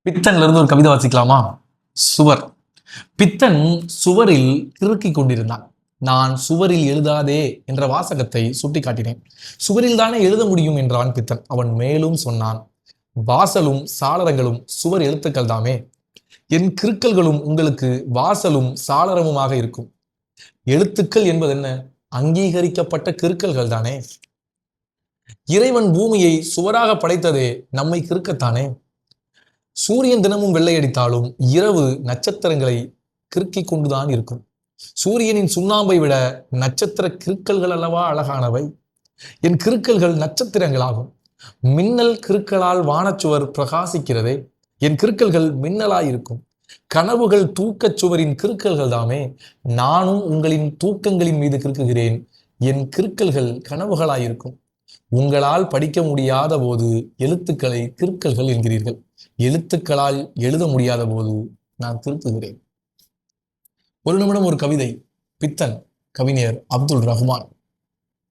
பித்தன்ல இருந்து ஒரு கவிதை வாசிக்கலாமா? சுவர். பித்தன் சுவரில் கிறுக்கிக் கொண்டிருந்தான். நான் சுவரில் எழுதாதே என்ற வாசகத்தை சுட்டிக்காட்டினேன். சுவரில் தானே எழுத முடியும் என்றான் பித்தன். அவன் மேலும் சொன்னான், வாசலும் சாளரங்களும் சுவர் எழுத்துக்கள் தாமே. என் கிறுக்கல்களும் உங்களுக்கு வாசலும் சாளரமுமாக இருக்கும். எழுத்துக்கள் என்பது என்ன? அங்கீகரிக்கப்பட்ட கிறுக்கல்கள் தானே. இறைவன் பூமியை சுவராக படைத்ததே நம்மை கிறுக்கத்தானே. சூரியன் தினமும் வெள்ளையடித்தாலும் இரவு நட்சத்திரங்களை கிறுக்கிக் கொண்டுதான் இருக்கும். சூரியனின் சுண்ணாம்பை விட நட்சத்திர கிறுக்கல்கள் அல்லவா அழகானவை. என் கிறுக்கல்கள் நட்சத்திரங்களாகும். மின்னல் கிறுக்களால் வானச்சுவர் பிரகாசிக்கிறதே. என் கிறுக்கல்கள் மின்னலாயிருக்கும். கனவுகள் தூக்கச் சுவரின் கிறுக்கல்கள் தாமே. நானும் உங்களின் தூக்கங்களின் மீது கிறுக்குகிறேன். என் கிறுக்கல்கள் கனவுகளாயிருக்கும். உங்களால் படிக்க முடியாத போது எழுத்துக்களை கிறுக்கல்கள் என்கிறீர்கள். எழுத்துக்களால் எழுத முடியாத போது நான் திருத்துகிறேன். ஒரு நிமிடம் ஒரு கவிதை. பித்தன், கவிஞர் அப்துல் ரஹ்மான்.